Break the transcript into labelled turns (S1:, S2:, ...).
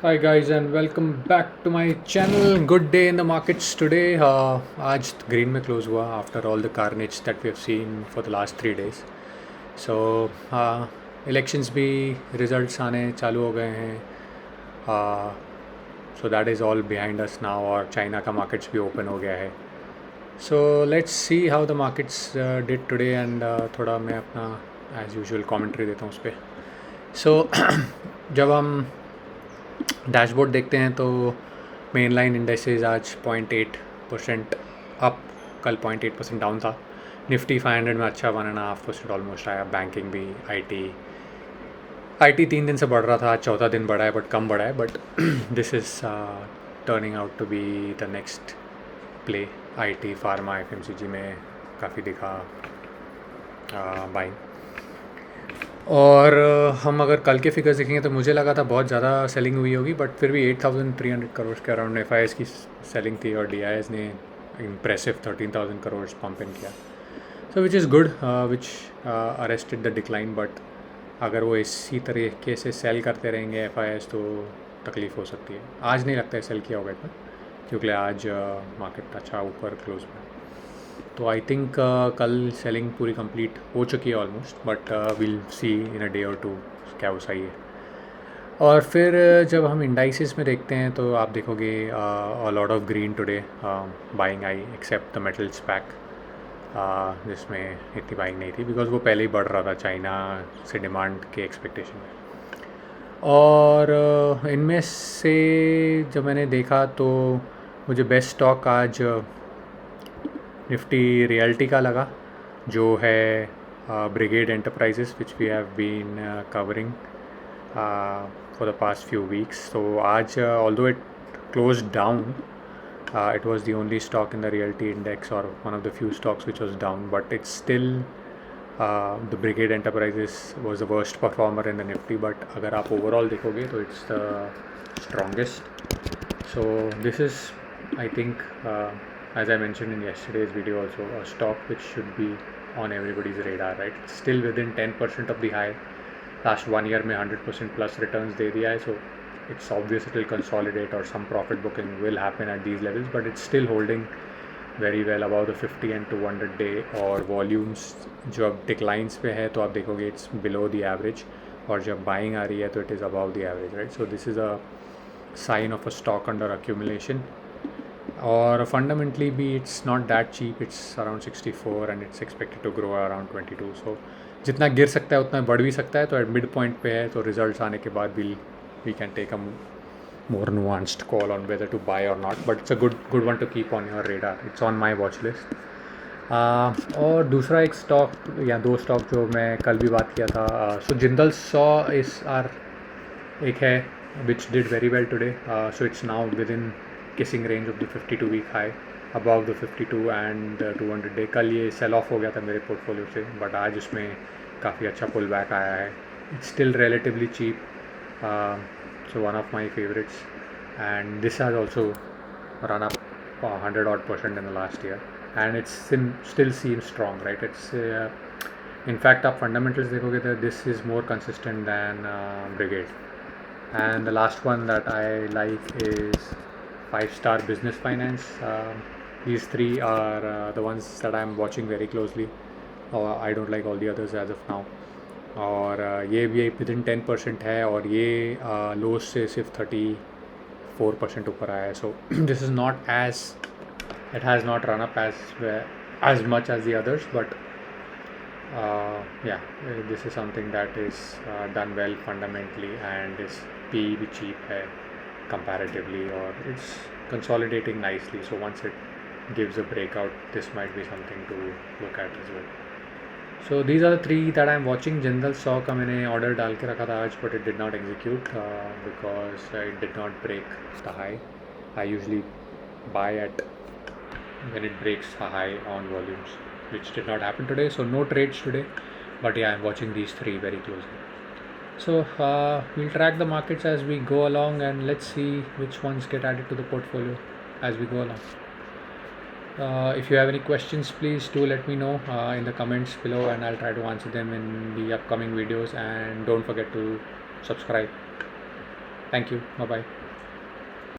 S1: Hi guys and welcome back to my channel. Good day in the markets today. आज green में close हुआ after all the carnage that we have seen for the last 3 days. So elections भी results आने चालू हो गए हैं. uh, so that is all behind us now और China का markets भी open हो गया है. So let's see how the markets did today and थोड़ा मैं अपना as usual commentary देता हूँ उस पर. So जब हम डैशबोर्ड देखते हैं तो मेन लाइन इंडेक्सेस आज 0.8% अप, कल 0.8% डाउन था. निफ्टी 500 में अच्छा 1.5% ऑलमोस्ट आया. बैंकिंग भी, आईटी 3 दिन से बढ़ रहा था, आज चौथा दिन बढ़ा है बट कम बढ़ा है. But this is turning out to be the next play. IT, pharma, FMCG में काफ़ी दिखा बाइंग. और हम अगर कल के फिगर्स देखेंगे तो मुझे लगा था बहुत ज़्यादा सेलिंग हुई होगी, बट फिर भी 8,300 करोड़ के अराउंड एफ की सेलिंग थी और डी ने इम्प्रेसिव 13,000 करोड़ पंप इन किया. So which is good, which arrested the decline. But अगर वो इसी तरीके से सेल करते रहेंगे एफ तो तकलीफ़ हो सकती है. आज नहीं लगता है सेल किया होगा इतना, क्योंकि आज मार्केट अच्छा ऊपर क्लोज हुआ. तो आई थिंक कल सेलिंग पूरी कंप्लीट हो चुकी है almost, but will see in a day और टू क्या वो सही है. और फिर जब हम इंडाइसिस में देखते हैं तो आप देखोगे a lot of green today buying I except the metals pack, जिसमें इतनी बाइंग नहीं थी बिकॉज वो पहले ही बढ़ रहा था चाइना से डिमांड के एक्सपेक्टेशन में. और इनमें से जब मैंने देखा तो मुझे बेस्ट स्टॉक आज निफ्टी रियल्टी का लगा, जो है Brigade Enterprises which we have been covering for the past few weeks. तो आज although it close down, it was the only stock in the realty index or one of the few stocks which was down, but it's still the Brigade Enterprises was the worst performer in the Nifty. But अगर आप overall देखोगे तो it's the strongest. So this is, I think, as I mentioned in yesterday's video also, a stock which should be on everybody's radar, right? It's still within 10% of the high. Last 1 year में 100% plus returns दे दिया है. So it's obvious it will consolidate or some profit booking will happen at these levels, but it's still holding very well above the 50 and 200 day. और volumes जो अब declines पे है तो आप देखोगे it's below the average, और जब buying आ रही है तो it is above the average, right? So this is a sign of a stock under accumulation. और fundamentally भी it's not that cheap, it's around 64 and it's expected to grow around 22. So जितना गिर सकता है उतना बढ़ भी सकता है. तो at mid point पे है, तो results आने के बाद we can take a more nuanced call on whether to buy or not, but it's a good one to keep on your radar. It's on my watch list. और दूसरा एक stock या दो स्टॉक जो मैं कल भी बात किया था, सो जिंदल सॉ इस आर एक है which did very well today. So it's now within kissing range of the 52 week high, above the 52 and 200 day. कल ये सेल ऑफ हो गया था मेरे पोर्टफोलियो से, बट आज इसमें काफ़ी अच्छा पुल बैक आया है. It's still relatively cheap, so one of my favorites, and this has also run up 100 odd percent in the last year, and it's still seems strong, right? It's in fact आप fundamentals देखोगे तो this is more consistent than Brigade. And the last one that I like is 5 Star Business Finance. These three are the ones that I'm watching very closely. I don't like all the others as of now. और ये भी within 10% है, और ये loss से सिर्फ 34% ऊपर आया है. So this is not as, it has not run up as much as the others, but yeah, this is something that is done well fundamentally, and is P भी cheap है comparatively, or it's consolidating nicely. So once it gives a breakout, this might be something to look at as well. So these are the three that I'm watching. Jindal saw का मैंने order डाल के रखा था आज, but it did not execute because it did not break the high. I usually buy at when it breaks a high on volumes, which did not happen today. So no trades today, but yeah, I'm watching these three very closely. So we'll track the markets as we go along, and let's see which ones get added to the portfolio as we go along. If you have any questions, please do let me know in the comments below, and I'll try to answer them in the upcoming videos. And don't forget to subscribe. Thank you, bye bye.